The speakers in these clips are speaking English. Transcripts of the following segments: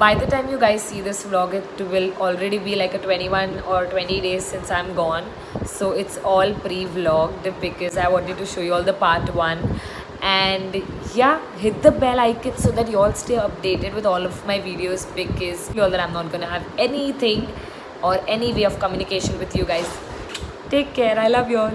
By the time you guys see this vlog, it will already be like a 21 or 20 days since I'm gone. So it's all pre-vlogged because I wanted to show you all the part 1. And yeah, hit the bell icon so that you all stay updated with all of my videos, because you all that I'm not gonna have anything or any way of communication with you guys. Take care. I love you all.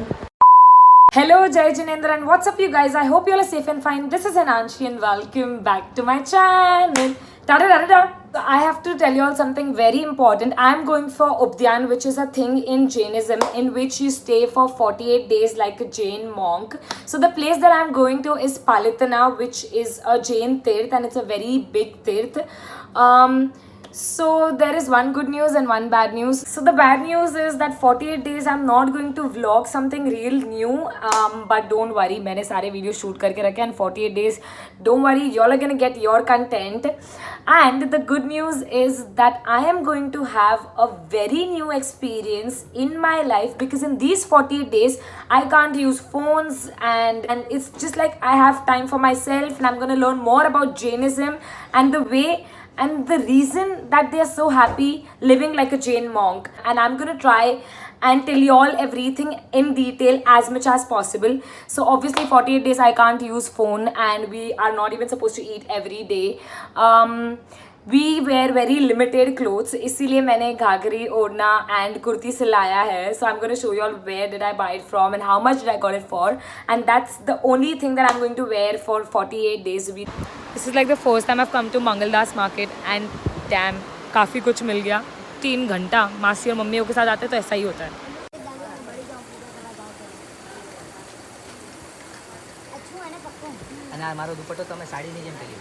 Hello, Jai Jinendra, and what's up, you guys? I hope you all are safe and fine. This is Ananshi, and welcome back to my channel. Ta-da-da-da-da. I have to tell you all something very important. I'm going for Updyan, which is a thing in Jainism in which you stay for 48 days like a Jain monk. So the place that I'm going to is Palitana, which is a Jain tirth, and it's a very big tirth. So there is one good news and one bad news. So the bad news is that 48 days I'm not going to vlog something real new. But don't worry, मैंने सारे videos shoot करके रखे, and 48 days, don't worry, y'all are gonna get your content. And the good news is that I am going to have a very new experience in my life, because in these 48 days I can't use phones, and it's just like I have time for myself, and I'm gonna learn more about Jainism and the way and the reason that they are so happy living like a Jain monk. And I'm gonna try and tell you all everything in detail as much as possible. So obviously 48 days I can't use phone, and we are not even supposed to eat every day. We wear very limited clothes, इसीलिए मैंने घाघरी ओढ़ना and kurti सिलाया है. So I'm going to show you all where did I buy it from and how much did I got it for, and that's the only thing that I'm going to wear for 48 days. This is like the first time I've come to Mangaldas market, and damn, काफ़ी कुछ मिल गया. 3 घंटा मासी और मम्मियों के साथ आते तो ऐसा ही होता है. અને મારો દુપટ્ટો તમે સાડીની જેમ પહેરી લો.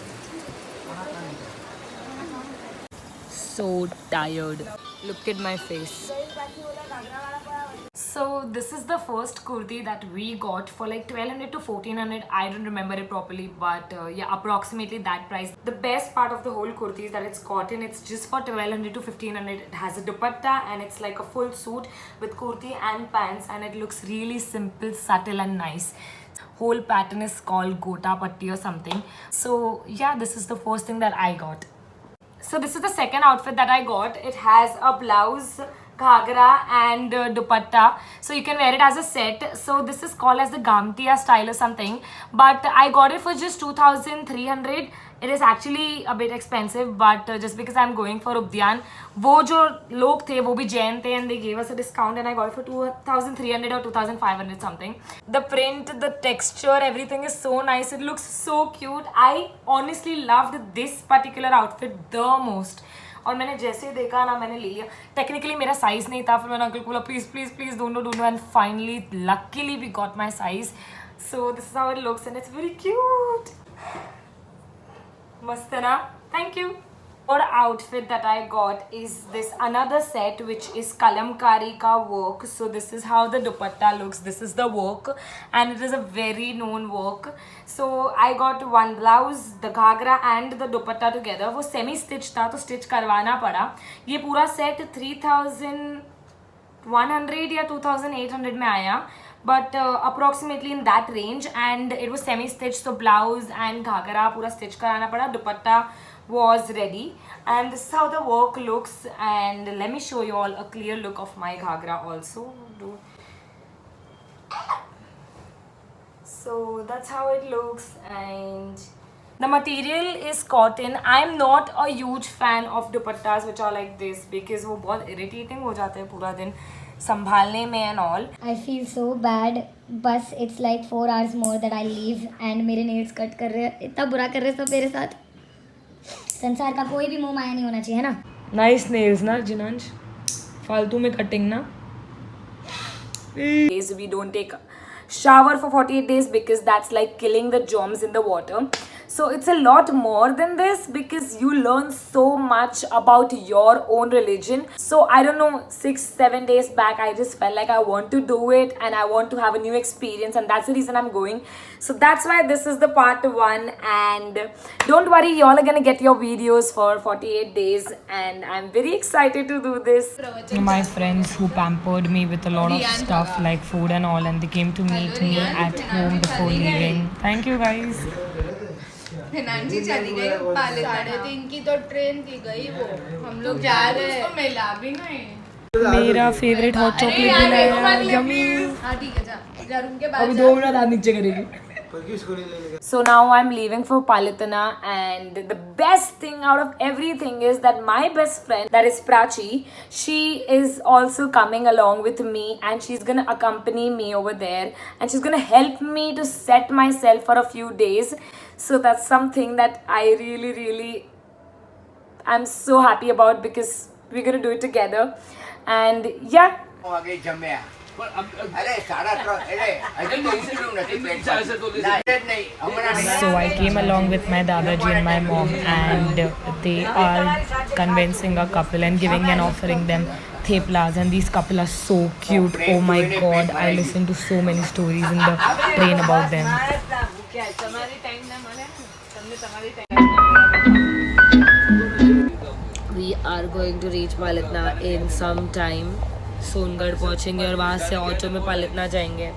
So tired. Look at my face. So this is the first kurti that we got for like 1200 to 1400. I don't remember it properly, but yeah, approximately that price. The best part of the whole kurti is that it's cotton. It's just for 1200 to 1500. It has a dupatta, and it's like a full suit with kurti and pants, and it looks really simple, subtle and nice. Whole pattern is called Gota Patti or something. So yeah, this is the first thing that I got. So this is the second outfit that I got. It has a blouse, ghagra and dupatta, so you can wear it as a set. So this is called as the Gamtiya style or something, but I got it for just 2300. It is actually a bit expensive, but just because I'm going for Updyan, वो जो लोग थे वो भी जैन थे, and they gave us a discount, and I got it for 2300 or 2500 something. The print, the texture, everything is so nice. It looks so cute. I honestly loved this particular outfit the most. और मैंने जैसे देखा ना, मैंने ले लिया. Technically मेरा size नहीं था, फिर मैंने अंकल को बोला प्लीज़ प्लीज़ प्लीज़ ढूंढो, and finally luckily we got my size. So this is how it looks, and it's very cute. मस्त है ना? Thank you. Or outfit that I got is this another set, which is kalamkari ka work. So this is how the dupatta looks. This is the work, and it is a very known work. So I got one blouse, the ghagra and the dupatta together. वो semi stitch था तो stitch करवाना पड़ा. ये पूरा set 3100 या 2800 में आया, but approximately in that range, and it was semi stitched. So blouse and ghagra पूरा stitch कराना पड़ा. Dupatta was ready, and this is how the work looks. And let me show you all a clear look of my ghagra also. So that's how it looks, and the material is cotton. I'm not a huge fan of dupattas which are like this, because वो बहुत irritating हो जाते हैं पूरा दिन संभालने में and all. I feel so bad. बस it's like 4 hours more that I leave, and मेरे nails cut कर रहे हैं, इतना बुरा कर रहे हैं सब मेरे साथ. संसार का कोई भी मोह माया नहीं होना चाहिए, है ना? Nice nails ना जिनांश, फालतू में कटिंग ना. We don't take a shower for 48 days because that's like killing the germs in the water. So it's a lot more than this, because you learn so much about your own religion. So I don't know, 6-7 days back I just felt like I want to do it, and I want to have a new experience, and that's the reason I'm going. So that's why this is the part 1, and don't worry, y'all are gonna get your videos for 48 days, and I'm very excited to do this. My friends who pampered me with a lot of stuff like food and all, and they came to meet me at home before leaving. Thank you guys. फिनांशी चली गई पाले 3:30 की तो train थी गई वो हम लोग जा रहे हैं उसको मिला भी नहीं मेरा फेवरेट हॉट चॉकलेट भी लाया यम्मी हाँ ठीक है जा रूम के बाद अभी 2 मिनट बाद नीचे करेगी. So now I'm leaving for Palitana, and the best thing out of everything is that my best friend, that is Prachi, she is also coming along with me, and she's gonna accompany me over there, and she's gonna help me to set myself for a few days. So that's something that I really I'm so happy about, because we're gonna do it together. And yeah, આગે જમ્યા અરે 3:30 એટલે હજી તો ઉતર્યું નથી plane ના જ નહીં હમણાં so I came along with my Dadaji and my mom, and they are convincing a couple and giving and offering them theplas, and these couple are so cute. Oh my god, I listened to so many stories in the train about them. We are going to reach Palitna in some time. Songadh पहुंचेंगे और वहाँ से auto में पलटना जाएंगे.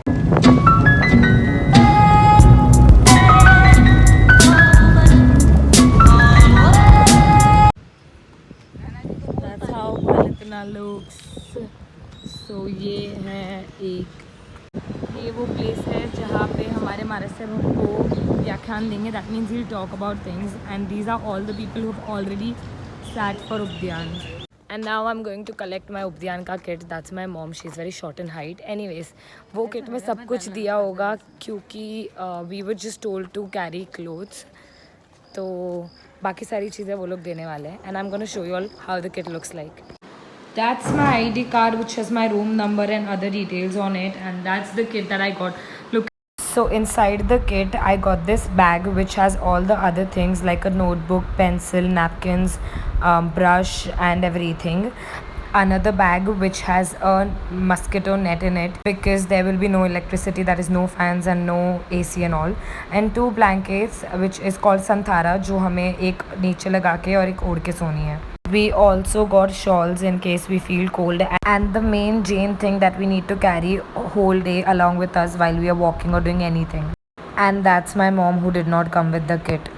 That's how Palitna looks. So ये है ये वो प्लेस है जहाँ पे हमारे महाराज साहब हमको व्याख्यान देंगे. That means he'll talk about things, and these are all the people who've already sat for Udyan. And now I'm going to collect my Udyan का kit. That's my mom. She's very short in height. Anyways, वो kit में सब कुछ दिया होगा क्योंकि we were just told to carry clothes. तो बाकी सारी चीज़ें वो लोग देने वाले हैं. And I'm going to show you all how the kit looks like. That's my ID card which has my room number and other details on it. And that's the kit that I got. Look. So inside the kit, I got this bag which has all the other things like a notebook, pencil, napkins, brush and everything. Another bag which has a mosquito net in it because there will be no electricity, that is no fans and no AC and all. And 2 blankets which is called Santhara, जो हमें एक नीचे लगा के और एक ओढ़ के सोनी है. We also got shawls in case we feel cold, and the main Jane thing that we need to carry whole day along with us while we are walking or doing anything. And that's my mom who did not come with the kit.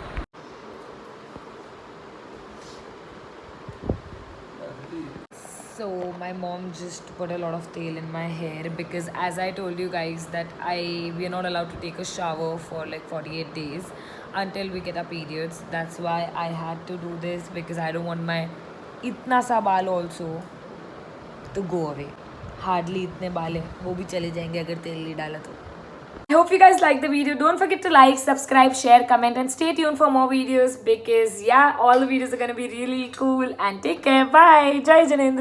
So my mom just put a lot of tail in my hair because, as I told you guys, that we are not allowed to take a shower for like 48 days until we get our periods. That's why I had to do this, because I don't want my itna sa baal also to go away. Hardly itne baal hai, wo bhi chale jayenge agar tel nahi dala to. I hope you guys like the video. Don't forget to like, subscribe, share, comment, and stay tuned for more videos, because yeah, all the videos are gonna be really cool. And take care. Bye. Jai Janendra.